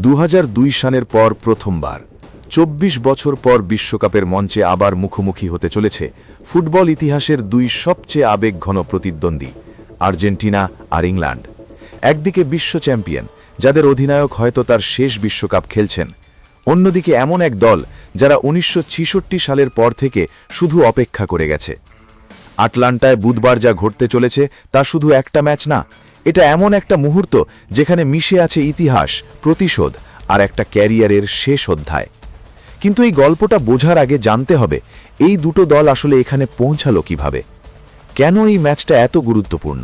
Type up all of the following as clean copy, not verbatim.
2002 সালের পর প্রথমবার 24 বছর পর বিশ্বকাপের মঞ্চে আবার মুখোমুখি হতে চলেছে ফুটবল ইতিহাসের দুই সবচেয়ে আবেগঘন প্রতিদ্বন্দ্বী আর্জেন্টিনা আর ইংল্যান্ড। একদিকে বিশ্ব চ্যাম্পিয়ন, যাদের অধিনায়ক হয়তো তার শেষ বিশ্বকাপ খেলছেন, অন্যদিকে এমন এক দল যারা 1966 সালের পর থেকে শুধু অপেক্ষা করে গেছে। আটলান্টায় বুধবার যা ঘটতে চলেছে তা শুধু একটা ম্যাচ না, এটা এমন একটা মুহূর্ত যেখানে মিশে আছে ইতিহাস, প্রতিশোধ আর একটা ক্যারিয়ারের শেষ অধ্যায়। কিন্তু এই গল্পটা বোঝার আগে জানতে হবে এই দুটো দল আসলে এখানে পৌঁছালো কিভাবে, কেন এই ম্যাচটা এত গুরুত্বপূর্ণ।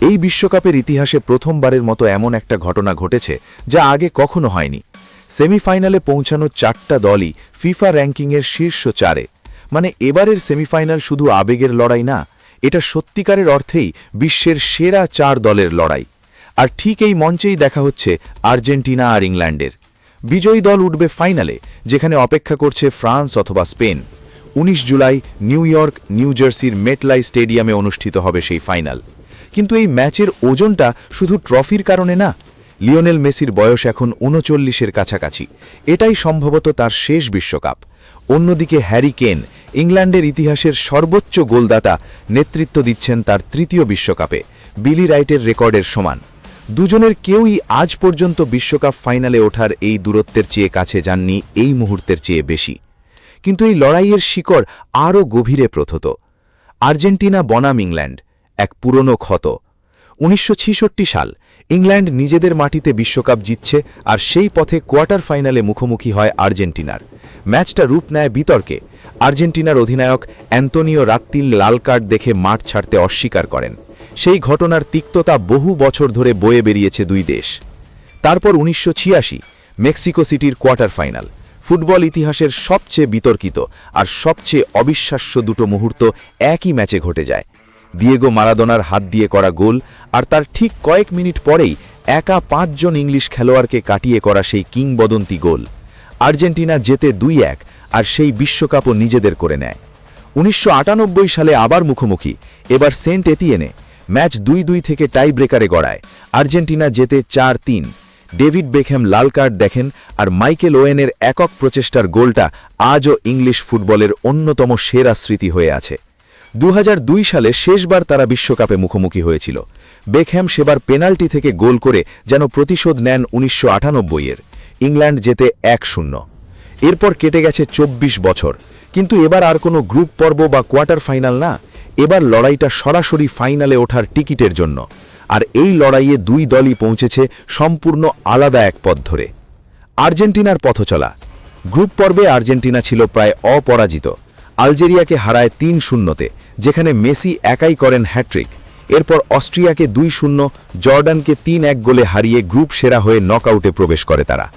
এই বিশ্বকাপের ইতিহাসে প্রথমবারের মতো এমন একটা ঘটনা ঘটেছে যা আগে কখনো হয়নি। সেমিফাইনালে পৌঁছানো 4টা দলই ফিফা র্যাঙ্কিংয়ের শীর্ষ 4-এ। মানে এবারের সেমিফাইনাল শুধু আবেগের লড়াই না, এটা সত্যিকারের অর্থেই বিশ্বের সেরা 4 দলের লড়াই। আর ঠিক এই মঞ্চেই দেখা হচ্ছে আর্জেন্টিনা আর ইংল্যান্ডের। বিজয়ী দল উঠবে ফাইনালে, যেখানে অপেক্ষা করছে ফ্রান্স অথবা Spain. 19 July new York, new জার্সির মেটলাই স্টেডিয়ামে অনুষ্ঠিত হবে সেই ফাইনাল। কিন্তু এই ম্যাচের ওজনটা শুধু ট্রফির কারণে না। লিওনেল মেসির বয়স এখন 39-এর কাছাকাছি, এটাই সম্ভবত তার শেষ বিশ্বকাপ। অন্যদিকে হ্যারি কেন, ইংল্যান্ডের ইতিহাসের সর্বোচ্চ গোলদাতা, নেতৃত্ব দিচ্ছেন তার 3য় বিশ্বকাপে, বিলি রাইটের রেকর্ডের সমান। দুজনের কেউই আজ পর্যন্ত বিশ্বকাপ ফাইনালে ওঠার এই দূরত্বের চেয়ে কাছে যাননি, এই মুহূর্তের চেয়ে বেশি। কিন্তু এই লড়াইয়ের শিকড় আরও গভীরে প্রথত। আর্জেন্টিনা বনাম ইংল্যান্ড, এক পুরনো ক্ষত। 1966 সাল ইংল্যান্ড নিজেদের মাটিতে বিশ্বকাপ জিতছে, আর সেই পথে কোয়ার্টার ফাইনালে মুখোমুখি হয় আর্জেন্টিনার। ম্যাচটা রূপ নেয় বিতর্কে। আর্জেন্টিনার অধিনায়ক অ্যান্তোনিও রাত্তিল লাল কার্ড দেখে মাঠ ছাড়তে অস্বীকার করেন। সেই ঘটনার তিক্ততা বহু বছর ধরে বয়ে বেরিয়েছে দুই দেশ। তারপর 1986 মেক্সিকো সিটির কোয়ার্টার ফাইনাল, ফুটবল ইতিহাসের সবচেয়ে বিতর্কিত আর সবচেয়ে অবিশ্বাস্য দুটো মুহূর্ত একই ম্যাচে ঘটে যায়। দিয়েগো মারাদোনার হাত দিয়ে করা গোল, আর তার ঠিক কয়েক মিনিট পরেই একা 5 জন ইংলিশ খেলোয়াড়কে কাটিয়ে করা সেই কিংবদন্তি গোল। আর্জেন্টিনা জেতে 2-1, আর সেই বিশ্বকাপও নিজেদের করে নেয়। 1998 সালে আবার মুখোমুখি, এবার সেন্ট এতিয়েনে। ম্যাচ 2-2 থেকে টাই ব্রেকারে গড়ায়। আর্জেন্টিনা জেতে 4-3। ডেভিড বেকহ্যাম লাল কার্ড দেখেন, আর মাইকেল ওয়েনের একক প্রচেষ্টার গোলটা আজও ইংলিশ ফুটবলের অন্যতম সেরা স্মৃতি হয়ে আছে। 2002 সালে শেষবার তারা বিশ্বকাপে মুখোমুখি হয়েছিল। বেকহ্যাম সেবার পেনাল্টি থেকে গোল করে যেন প্রতিশোধ নেন 1998-এর। ইংল্যান্ড জেতে 1-0। এরপর কেটে গেছে 24 বছর, কিন্তু এবার আর কোনো গ্রুপ পর্ব বা কোয়ার্টার ফাইনাল না, এবার লড়াইটা সরাসরি ফাইনালে ওঠার টিকিটের জন্য। আর এই লড়াইয়ে দুই দলই পৌঁছেছে সম্পূর্ণ আলাদা এক পথ ধরে। আর্জেন্টিনার পথচলা। গ্রুপ পর্বে আর্জেন্টিনা ছিল প্রায় অপরাজিত। আলজেরিয়াকে হারায় 3-0-তে, যেখানে মেসি একাই করেন হ্যাট্রিক। এরপর অস্ট্রিয়াকে 2-0, জর্ডানকে 3-1 গোলে হারিয়ে গ্রুপ সেরা হয়ে নকআউটে প্রবেশ করে তারা।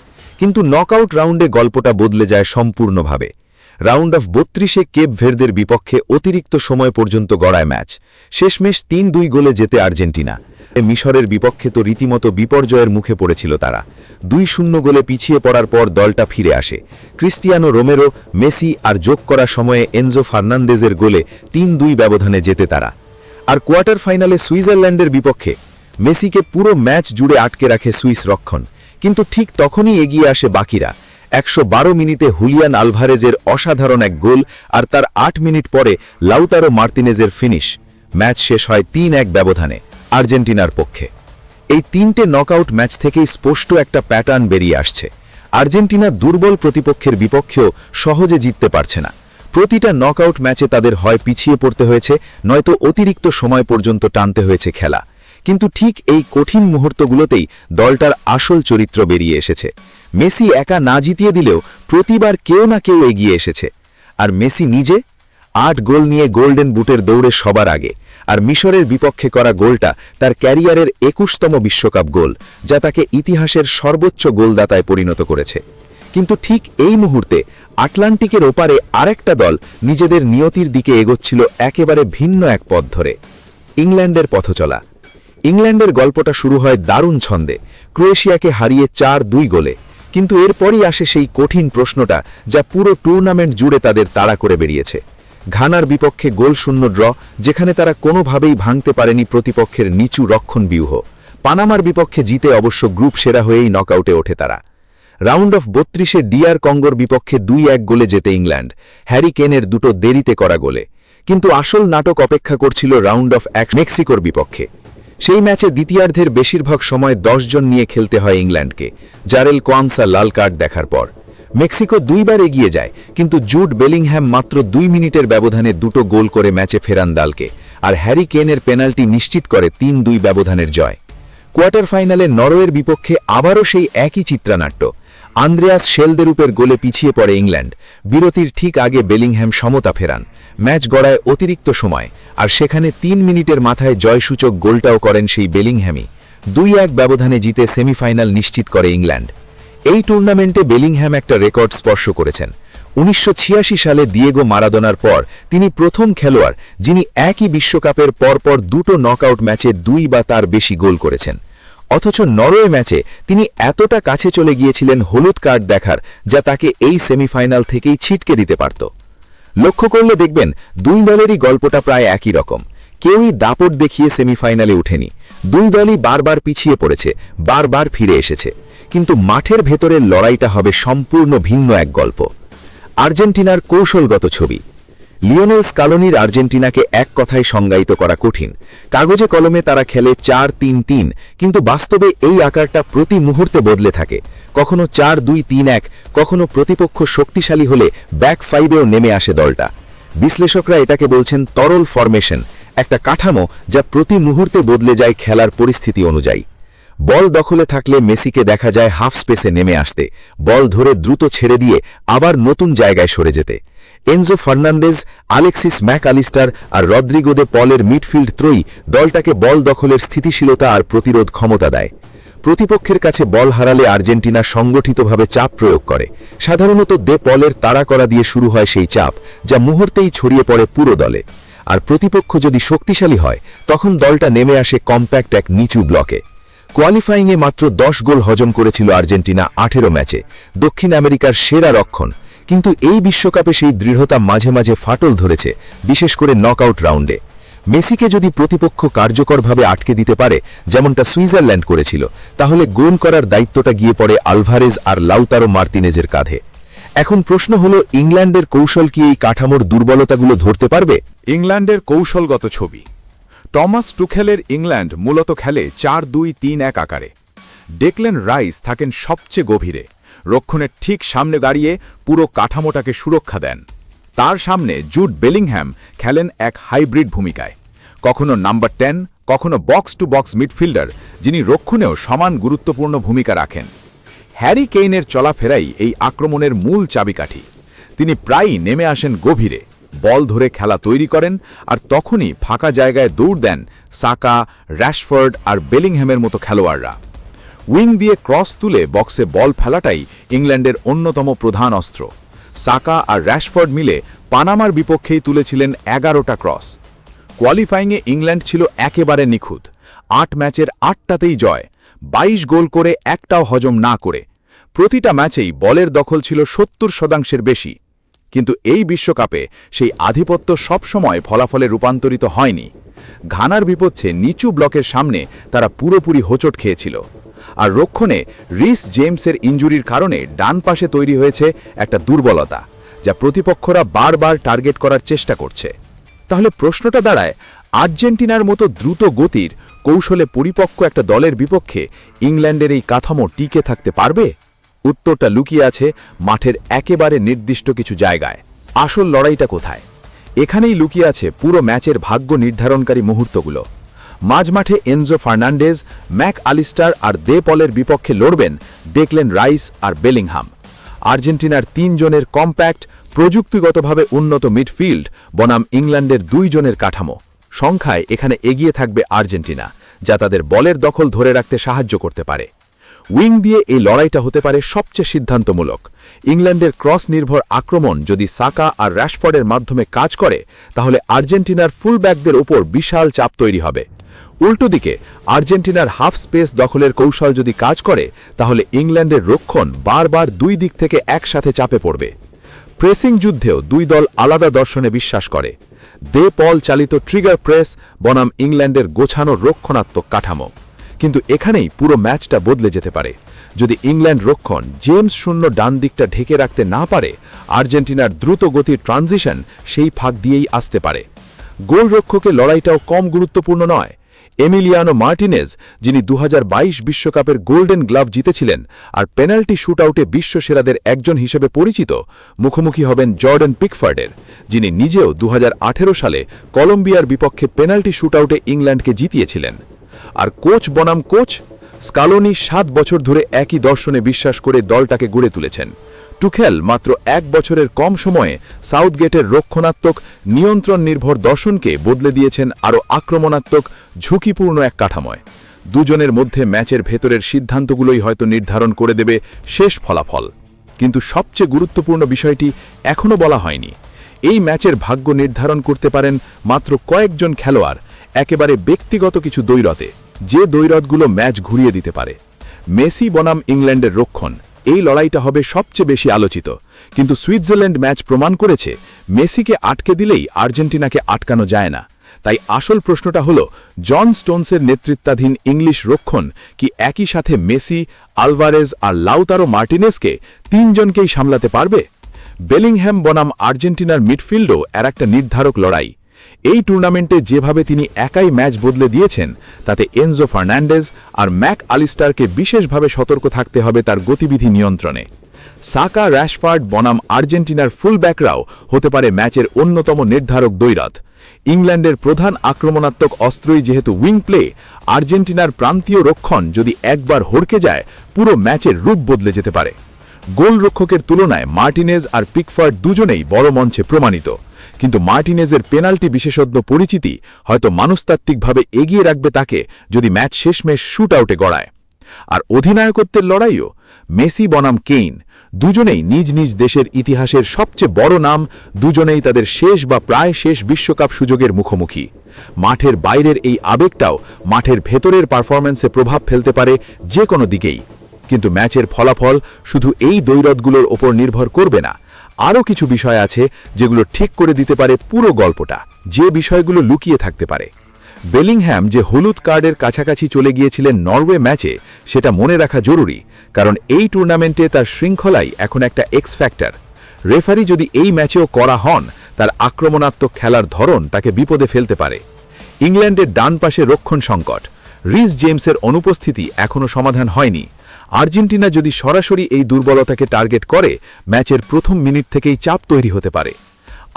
কিন্তু নকআউট রাউন্ডে গল্পটা বদলে যায় সম্পূর্ণভাবে। রাউন্ড অফ 32-এ কেপ ভের্দের বিপক্ষে অতিরিক্ত সময় পর্যন্ত গড়ায় ম্যাচ। শেষমেশ 3-2 গোলে জেতে আর্জেন্টিনা। মিশরের বিপক্ষে তো রীতিমতো বিপর্যয়ের মুখে পড়েছিল তারা। 2-0 গোলে পিছিয়ে পড়ার পর দলটা ফিরে আসে। ক্রিস্টিয়ানো রোমেরো, মেসি আর যোগ করা সময়ে এনজো ফার্নান্দেজের গোলে 3-2 ব্যবধানে জেতে তারা। আর কোয়ার্টার ফাইনালে সুইজারল্যান্ডের বিপক্ষে মেসিকে পুরো ম্যাচ জুড়ে আটকে রাখে সুইস রক্ষণ। কিন্তু ঠিক তখনই এগিয়ে আসে বাকিরা। 112 মিনিটে হুলিয়ান আলভারেজের অসাধারণ এক গোল, আর তার 8 মিনিট পরে লাউতারো মার্তিনেজের ফিনিশ। ম্যাচ শেষ হয় 3-1 ব্যবধানে আর্জেন্টিনার পক্ষে। এই 3টে নকআউট ম্যাচ থেকেই স্পষ্ট একটা প্যাটার্ন বেরিয়ে আসছে। আর্জেন্টিনা দুর্বল প্রতিপক্ষের বিপক্ষেও সহজে জিততে পারছে না। প্রতিটা নকআউট ম্যাচে তাদের হয় পিছিয়ে পড়তে হয়েছে, নয়তো অতিরিক্ত সময় পর্যন্ত টানতে হয়েছে খেলা। কিন্তু ঠিক এই কঠিন মুহূর্তগুলোতেই দলটার আসল চরিত্র বেরিয়ে এসেছে। মেসি একা না জিতিয়ে দিলেও প্রতিবার কেউ না কেউ এগিয়ে এসেছে। আর মেসি নিজে 8 গোল নিয়ে গোল্ডেন বুটের দৌড়ে সবার আগে। আর মিশরের বিপক্ষে করা গোলটা তার ক্যারিয়ারের 21তম বিশ্বকাপ গোল, যা তাকে ইতিহাসের সর্বোচ্চ গোলদাতায় পরিণত করেছে। কিন্তু ঠিক এই মুহূর্তে আটলান্টিকের ওপারে আরেকটা দল নিজেদের নিয়তির দিকে এগোচ্ছিল একেবারে ভিন্ন এক পথ ধরে। ইংল্যান্ডের পথচলা। ইংল্যান্ডের গল্পটা শুরু হয় দারুণ ছন্দে, ক্রোয়েশিয়াকে হারিয়ে 4-2 গোলে। কিন্তু এরপরই আসে সেই কঠিন প্রশ্নটা যা পুরো টুর্নামেন্ট জুড়ে তাদের তাড়া করে বেরিয়েছে। ঘানার বিপক্ষে গোল শূন্য ড্র, যেখানে তারা কোনোভাবেই ভাঙতে পারেনি প্রতিপক্ষের নিচু রক্ষণব্যূহ। পানামার বিপক্ষে জিতে অবশ্য গ্রুপ সেরা হয়েই নকআউটে ওঠে তারা। রাউন্ড অফ 32-এ ডিআর কঙ্গোর বিপক্ষে 2-1 গোলে জেতে ইংল্যান্ড, হ্যারি কেনের দুটো দেরিতে করা গোলে। কিন্তু আসল নাটক অপেক্ষা করছিল রাউন্ড অফ 1 মেক্সিকোর বিপক্ষে। সেই ম্যাচে দ্বিতীয়ার্ধের বেশিরভাগ সময় 10 জন নিয়ে খেলতে হয় ইংল্যান্ডকে, জারেল কোয়ান্সা লাল কার্ড দেখার পর। মেক্সিকো 2 বার এগিয়ে যায়, কিন্তু জুড বেলিংহ্যাম মাত্র 2 মিনিটের ব্যবধানে দুটো গোল করে ম্যাচে ফেরান দলকে, আর হ্যারি কেনের পেনাল্টি নিশ্চিত করে 3-2 ব্যবধানের জয়। কোয়ার্টার ফাইনালে নরওয়ের বিপক্ষে আবারও সেই একই চিত্রনাট্য। আন্দ্রেয়াস শেলদেরুপের গোলে পিছিয়ে পড়ে ইংল্যান্ড। বিরতির ঠিক আগে বেলিংহ্যাম সমতা ফেরান। ম্যাচ গড়ায় অতিরিক্ত সময়, আর সেখানে 3 মিনিটের মাথায় জয়সূচক গোলটাও করেন সেই বেলিংহ্যামই। 2-1 ব্যবধানে জিতে সেমিফাইনাল নিশ্চিত করে ইংল্যান্ড। এই টুর্নামেন্টে বেলিংহ্যাম একটা রেকর্ড স্পর্শ করেছেন। 1986 সালে দিয়েগো মারাদোনার পর তিনি প্রথম খেলোয়াড় যিনি একই বিশ্বকাপের পরপর দুটো নকআউট ম্যাচে 2 বা তার বেশি গোল করেছেন। অথচ নরওয়ে ম্যাচে তিনি এতটা কাছে চলে গিয়েছিলেন হলুদ কার্ড দেখার, যা তাকে এই সেমিফাইনাল থেকেই ছিটকে দিতে পারত। লক্ষ্য করলে দেখবেন 2 দলেরই গল্পটা প্রায় একই রকম। কেউই দাপট দেখিয়ে সেমিফাইনালে ওঠেনি। 2 দলই বারবার পিছিয়ে পড়েছে, বারবার ফিরে এসেছে। কিন্তু মাঠের ভেতরের লড়াইটা হবে সম্পূর্ণ ভিন্ন এক গল্প। আর্জেন্টিনার কৌশলগত ছবি। লিওনেল স্কালোনির আর্জেন্টিনাকে এক কথায় সংজ্ঞায়িত করা কঠিন। কাগজে কলমে তারা খেলে 4-3-3, কিন্তু বাস্তবে এই আকারটা প্রতি মুহূর্তে বদলে থাকে। কখনো 4-2-3-1, কখনো প্রতিপক্ষ শক্তিশালী হলে ব্যাক 5-এও নেমে আসে দলটা। বিশ্লেষকরা এটাকে বলছেন তরল ফরমেশন, একটা কাঠামো যা প্রতি মুহূর্তে বদলে যায় খেলার পরিস্থিতি অনুযায়ী। বল দখলে থাকলে মেসিকে দেখা যায় হাফ স্পেসে নেমে আসতে, বল ধরে দ্রুত ছেড়ে দিয়ে আবার নতুন জায়গায় সরে যেতে। Enzo Fernandez, Alexis Mac Allister আর রদ্রিগো দে পলের মিডফিল্ড ত্রয়ী দলটাকে বল দখলের স্থিতিশীলতা আর প্রতিরোধ ক্ষমতা দেয়। প্রতিপক্ষের কাছে বল হারালে আর্জেন্টিনা সংগঠিতভাবে চাপ প্রয়োগ করে। সাধারণত দে পলের তাড়া করা দিয়ে শুরু হয় সেই চাপ, যা মুহূর্তেই ছড়িয়ে পড়ে পুরো দলে। আর প্রতিপক্ষ যদি শক্তিশালী হয়, তখন দলটা নেমে আসে কম্প্যাক্ট এক নিচু ব্লকে। কোয়ালিফাইংয়ে মাত্র 10 গোল হজম করেছিল আর্জেন্টিনা 18 ম্যাচে, দক্ষিণ আমেরিকার সেরা রক্ষণ। কিন্তু এই বিশ্বকাপে সেই দৃঢ়তা মাঝে মাঝে ফাটল ধরেছে, বিশেষ করে নকআউট রাউন্ডে। মেসিকে যদি প্রতিপক্ষ কার্যকরভাবে আটকে দিতে পারে, যেমনটা সুইজারল্যান্ড করেছিল, তাহলে গোল করার দায়িত্বটা গিয়ে পড়ে আলভারেজ আর লাউতারো মার্তিনেজের কাঁধে। এখন প্রশ্ন হলো, ইংল্যান্ডের কৌশল কি এই কাঠামোর দুর্বলতাগুলো ধরতে পারবে? ইংল্যান্ডের কৌশলগত ছবি। টমাস টুখেলের ইংল্যান্ড মূলত খেলে 4-2-3-1 আকারে। ডেকলেন রাইস থাকেন সবচেয়ে গভীরে, রক্ষণের ঠিক সামনে দাঁড়িয়ে পুরো কাঠামোটাকে সুরক্ষা দেন। তার সামনে জুড বেলিংহ্যাম খেলেন এক হাইব্রিড ভূমিকায়, কখনো নাম্বার 10, কখনো বক্স টু বক্স মিডফিল্ডার, যিনি রক্ষণেও সমান গুরুত্বপূর্ণ ভূমিকা রাখেন। হ্যারি কেইনের চলাফেরাই এই আক্রমণের মূল চাবিকাঠি। তিনি প্রায়ই নেমে আসেন গভীরে, বল ধরে খেলা তৈরি করেন, আর তখনই ফাঁকা জায়গায় দৌড় দেন সাকা, র্যাশফোর্ড আর বেলিংহ্যামের মতো খেলোয়াড়রা। উইং দিয়ে ক্রস তুলে বক্সে বল ফেলাটাই ইংল্যান্ডের অন্যতম প্রধান অস্ত্র। সাকা আর র্যাশফোর্ড মিলে পানামার বিপক্ষেই তুলেছিলেন 11টা ক্রস। কোয়ালিফাইংয়ে ইংল্যান্ড ছিল একেবারে নিখুঁত। 8 ম্যাচের 8টাতেই জয়, 22 গোল করে একটাও হজম না করে। প্রতিটা ম্যাচেই বলের দখল ছিল 70% বেশি। কিন্তু এই বিশ্বকাপে সেই আধিপত্য সবসময় ফলাফলে রূপান্তরিত হয়নি। ঘানার বিপক্ষে নিচু ব্লকের সামনে তারা পুরোপুরি হোঁচট খেয়েছিল। আর রক্ষণে রিস জেমসের ইনজুরির কারণে ডান পাশে তৈরি হয়েছে একটা দুর্বলতা, যা প্রতিপক্ষরা বারবার টার্গেট করার চেষ্টা করছে। তাহলে প্রশ্নটা দাঁড়ায়, আর্জেন্টিনার মতো দ্রুত গতির, কৌশলে পরিপক্ক একটা দলের বিপক্ষে ইংল্যান্ডের এই কাঠামো টিকে থাকতে পারবে? উত্তরটা লুকিয়ে আছে মাঠের একেবারে নির্দিষ্ট কিছু জায়গায়। আসল লড়াইটা কোথায়? এখানেই লুকিয়ে আছে পুরো ম্যাচের ভাগ্য নির্ধারণকারী মুহূর্তগুলো। মাঝমাঠে এনজো ফার্নান্ডেজ, ম্যাক আলিস্টার আর দে পলের বিপক্ষে লড়বেন ডেকলেন রাইস আর বেলিংহাম। আর্জেন্টিনার 3 জনের কম্প্যাক্ট, প্রযুক্তিগতভাবে উন্নত মিডফিল্ড বনাম ইংল্যান্ডের 2 জনের কাঠামো। সংখ্যায় এখানে এগিয়ে থাকবে আর্জেন্টিনা, যা তাদের বলের দখল ধরে রাখতে সাহায্য করতে পারে। উইং দিয়ে এই লড়াইটা হতে পারে সবচেয়ে সিদ্ধান্তমূলক। ইংল্যান্ডের ক্রস নির্ভর আক্রমণ যদি সাকা আর র্যাশফোর্ডের মাধ্যমে কাজ করে, তাহলে আর্জেন্টিনার ফুলব্যাকদের ওপর বিশাল চাপ তৈরি হবে। উল্টো দিকে আর্জেন্টিনার হাফ স্পেস দখলের কৌশল যদি কাজ করে, তাহলে ইংল্যান্ডের রক্ষণ বারবার 2 দিক থেকে একসাথে চাপে পড়বে। প্রেসিং যুদ্ধেও 2 দল আলাদা দর্শনে বিশ্বাস করে। দে পল চালিত ট্রিগার প্রেস বনাম ইংল্যান্ডের গোছানো রক্ষণাত্মক কাঠামো। কিন্তু এখানেই পুরো ম্যাচটা বদলে যেতে পারে। যদি ইংল্যান্ড রক্ষণ জেমস শূন্য ডান দিকটা ঢেকে রাখতে না পারে, আর্জেন্টিনার দ্রুত গতির ট্রানজিশন সেই ফাঁক দিয়েই আসতে পারে। গোলরক্ষকের লড়াইটাও কম গুরুত্বপূর্ণ নয়। এমিলিয়ানো মার্টিনেজ, যিনি 2022 বিশ্বকাপের গোল্ডেন গ্লাভ জিতেছিলেন আর পেনাল্টি শুটআউটে বিশ্বসেরাদের একজন হিসেবে পরিচিত, মুখোমুখি হবেন জর্ডান পিকফোর্ডের, যিনি নিজেও 2018 সালে কলম্বিয়ার বিপক্ষে পেনাল্টি শুটআউটে ইংল্যান্ডকে জিতিয়েছিলেন। আর কোচ বনাম কোচ, স্কালোনি 7 বছর ধরে একই দর্শনে বিশ্বাস করে দলটাকে গড়ে তুলেছেন। টুখেল মাত্র 1 বছরের কম সময়ে সাউথগেটের রক্ষণাত্মক নিয়ন্ত্রণ নির্ভর দর্শনকে বদলে দিয়েছেন আরও আক্রমণাত্মক ঝুঁকিপূর্ণ এক কাঠামোয়। দুজনের মধ্যে ম্যাচের ভেতরের সিদ্ধান্তগুলোই হয়তো নির্ধারণ করে দেবে শেষ ফলাফল। কিন্তু সবচেয়ে গুরুত্বপূর্ণ বিষয়টি এখনও বলা হয়নি। এই ম্যাচের ভাগ্য নির্ধারণ করতে পারেন মাত্র কয়েকজন খেলোয়াড়, একেবারে ব্যক্তিগত কিছু দ্বৈরথে, যে দ্বৈরথগুলো ম্যাচ ঘুরিয়ে দিতে পারে। মেসি বনাম ইংল্যান্ডের রক্ষণ, এই লড়াইটা হবে সবচেয়ে বেশি আলোচিত। কিন্তু সুইজারল্যান্ড ম্যাচ প্রমাণ করেছে মেসিকে আটকে দিলেই আর্জেন্টিনাকে আটকানো যায় না। তাই আসল প্রশ্নটা হলো, জন স্টোনসের নেতৃত্বাধীন ইংলিশ রক্ষণ কি একই সাথে মেসি, আলভারেজ আর লাউতারো মার্টিনেজকে তিনজনকেই সামলাতে পারবে? বেলিংহ্যাম বনাম আর্জেন্টিনার মিডফিল্ডও এর একটা নির্ধারক লড়াই। এই টুর্নামেন্টে যেভাবে তিনি একাই ম্যাচ বদলে দিয়েছেন, তাতে এনজো ফার্নান্ডেজ আর ম্যাক আলিস্টারকে বিশেষভাবে সতর্ক থাকতে হবে তার গতিবিধি নিয়ন্ত্রণে। সাকা র্যাশফোর্ড বনাম আর্জেন্টিনার ফুলব্যাকরাও হতে পারে ম্যাচের অন্যতম নির্ধারক দ্বৈরথ। ইংল্যান্ডের প্রধান আক্রমণাত্মক অস্ত্রই যেহেতু উইং প্লে, আর্জেন্টিনার প্রান্তীয় রক্ষণ যদি একবার হড়কে যায়, পুরো ম্যাচের রূপ বদলে যেতে পারে। গোলরক্ষকের তুলনায় মার্টিনেজ আর পিকফোর্ড দুজনেই বড় মঞ্চে প্রমাণিত, কিন্তু মার্টিনেজের পেনাল্টি বিশেষজ্ঞ পরিচিতি হয়তো মনস্তাত্ত্বিকভাবে এগিয়ে রাখবে তাকে যদি ম্যাচ শেষমেশ শুটআউটে গড়ায়। আর অধিনায়কত্বের লড়াইও, মেসি বনাম কেইন, দুজনেই নিজ নিজ দেশের ইতিহাসের সবচেয়ে বড় নাম, দুজনেই তাদের শেষ বা প্রায় শেষ বিশ্বকাপ সুযোগের মুখোমুখি। মাঠের বাইরের এই আবেগটাও মাঠের ভেতরের পারফরম্যান্সে প্রভাব ফেলতে পারে যে কোনো দিকেই। কিন্তু ম্যাচের ফলাফল শুধু এই দ্বৈরথগুলোর ওপর নির্ভর করবে না। আরও কিছু বিষয় আছে যেগুলো ঠিক করে দিতে পারে পুরো গল্পটা, যে বিষয়গুলো লুকিয়ে থাকতে পারে। বেলিংহ্যাম যে হলুদ কার্ডের কাছাকাছি চলে গিয়েছিলেন নরওয়ে ম্যাচে, সেটা মনে রাখা জরুরি, কারণ এই টুর্নামেন্টে তার শৃঙ্খলাই এখন একটা এক্স ফ্যাক্টর। রেফারি যদি এই ম্যাচেও কড়া হন, তার আক্রমণাত্মক খেলার ধরন তাকে বিপদে ফেলতে পারে। ইংল্যান্ডের ডান পাশে রক্ষণ সংকট, রিস জেমসের অনুপস্থিতি এখনও সমাধান হয়নি। আর্জেন্টিনা যদি সরাসরি এই দুর্বলতাকে টার্গেট করে, ম্যাচের প্রথম মিনিট থেকেই চাপ তৈরি হতে পারে।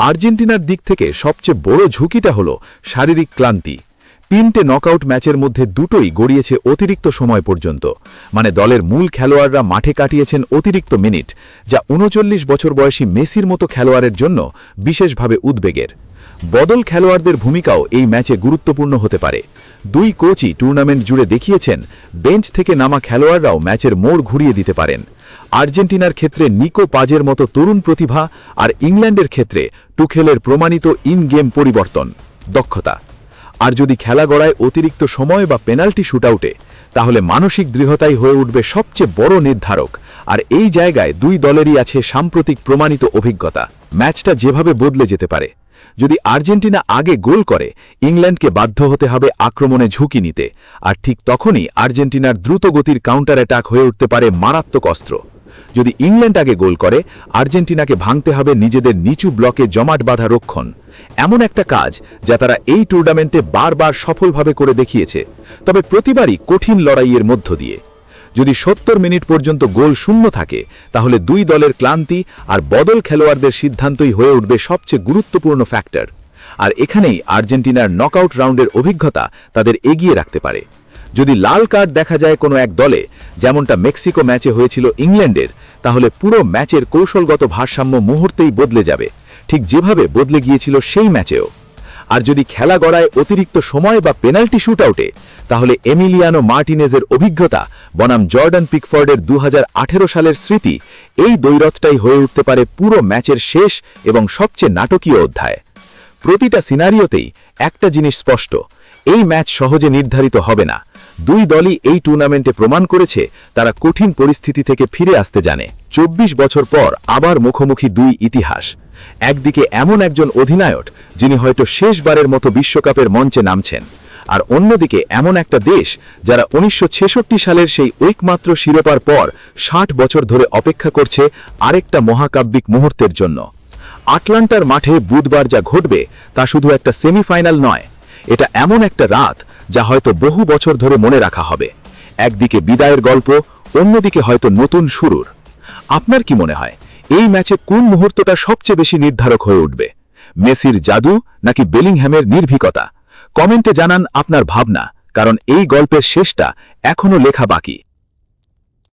আর্জেন্টিনার দিক থেকে সবচেয়ে বড় ঝুঁকিটা হলো শারীরিক ক্লান্তি। 3টে নকআউট ম্যাচের মধ্যে দুটোই গড়িয়েছে অতিরিক্ত সময় পর্যন্ত, মানে দলের মূল খেলোয়াড়রা মাঠে কাটিয়েছেন অতিরিক্ত মিনিট, যা 39 বছর বয়সী মেসির মতো খেলোয়াড়ের জন্য বিশেষভাবে উদ্বেগের। বদল খেলোয়াড়দের ভূমিকাও এই ম্যাচে গুরুত্বপূর্ণ হতে পারে। দুই কোচই টুর্নামেন্ট জুড়ে দেখিয়েছেন বেঞ্চ থেকে নামা খেলোয়াড়রাও ম্যাচের মোড় ঘুরিয়ে দিতে পারেন। আর্জেন্টিনার ক্ষেত্রে নিকো পাজের মতো তরুণ প্রতিভা, আর ইংল্যান্ডের ক্ষেত্রে টুখেলের প্রমাণিত ইন গেম পরিবর্তন দক্ষতা। আর যদি খেলা গড়ায় অতিরিক্ত সময় বা পেনাল্টি শুটআউটে, তাহলে মানসিক দৃঢ়তাই হয়ে উঠবে সবচেয়ে বড় নির্ধারক। আর এই জায়গায় দুই দলেরই আছে সাম্প্রতিক প্রমাণিত অভিজ্ঞতা। ম্যাচটা যেভাবে বদলে যেতে পারে। যদি আর্জেন্টিনা আগে গোল করে, ইংল্যান্ডকে বাধ্য হতে হবে আক্রমণে ঝুঁকি নিতে, আর ঠিক তখনই আর্জেন্টিনার দ্রুতগতির কাউন্টার অ্যাটাক হয়ে উঠতে পারে মারাত্মক অস্ত্র। যদি ইংল্যান্ড আগে গোল করে, আর্জেন্টিনাকে ভাঙতে হবে নিজেদের নিচু ব্লকে জমাট বাঁধা রক্ষণ। এমন একটা কাজ যা তারা এই টুর্নামেন্টে বারবার সফলভাবে করে দেখিয়েছে, তবে প্রতিবারই কঠিন লড়াইয়ের মধ্য দিয়ে। যদি 70 মিনিট পর্যন্ত গোল শূন্য থাকে, তাহলে দুই দলের ক্লান্তি আর বদল খেলোয়াড়দের সিদ্ধান্তই হয়ে উঠবে সবচেয়ে গুরুত্বপূর্ণ ফ্যাক্টর। আর এখানেই আর্জেন্টিনার নকআউট রাউন্ডের অভিজ্ঞতা তাদের এগিয়ে রাখতে পারে। যদি লাল কার্ড দেখা যায় কোনো এক দলে, যেমনটা মেক্সিকো ম্যাচে হয়েছিল ইংল্যান্ডের, তাহলে পুরো ম্যাচের কৌশলগত ভারসাম্য মুহূর্তেই বদলে যাবে, ঠিক যেভাবে বদলে গিয়েছিল সেই ম্যাচেও। আর যদি খেলা গড়ায় অতিরিক্ত সময় বা পেনাল্টি শুটআউটে, তাহলে এমিলিয়ানো মার্টিনেজের অভিজ্ঞতা বনাম জর্ডান পিকফোর্ডের 2018 সালের স্মৃতি, এই দ্বৈরথটাই হয়ে উঠতে পারে পুরো ম্যাচের শেষ এবং সবচেয়ে নাটকীয় অধ্যায়। প্রতিটা সিনারিওতেই একটা জিনিস স্পষ্ট, এই ম্যাচ সহজে নির্ধারিত হবে না। দুই দলই এই টুর্নামেন্টে প্রমাণ করেছে তারা কঠিন পরিস্থিতি থেকে ফিরে আসতে জানে। 24 বছর পর আবার মুখোমুখি দুই ইতিহাস। একদিকে এমন একজন অধিনায়ক যিনি হয়তো শেষবারের মতো বিশ্বকাপের মঞ্চে নামছেন, আর অন্যদিকে এমন একটা দেশ যারা 1966 সালের সেই ঐকমাত্র শিরোপার পর 60 বছর ধরে অপেক্ষা করছে আরেকটা মহাকাব্যিক মুহূর্তের জন্য। আটলান্টার মাঠে বুধবার যা ঘটবে তা শুধু একটা সেমিফাইনাল নয়, এটা এমন একটা রাত যা হয়তো বহু বছর ধরে মনে রাখা হবে। একদিকে বিদায়ের গল্প, অন্যদিকে হয়তো নতুন শুরুর। আপনার কি মনে হয় এই ম্যাচে কোন মুহূর্তটা সবচেয়ে বেশি নির্ধারক হয়ে উঠবে? মেসির জাদু নাকি বেলিংহ্যামের নির্ভীকতা? কমেন্টে জানান আপনার ভাবনা, কারণ এই গল্পের শেষটা এখনো লেখা বাকি।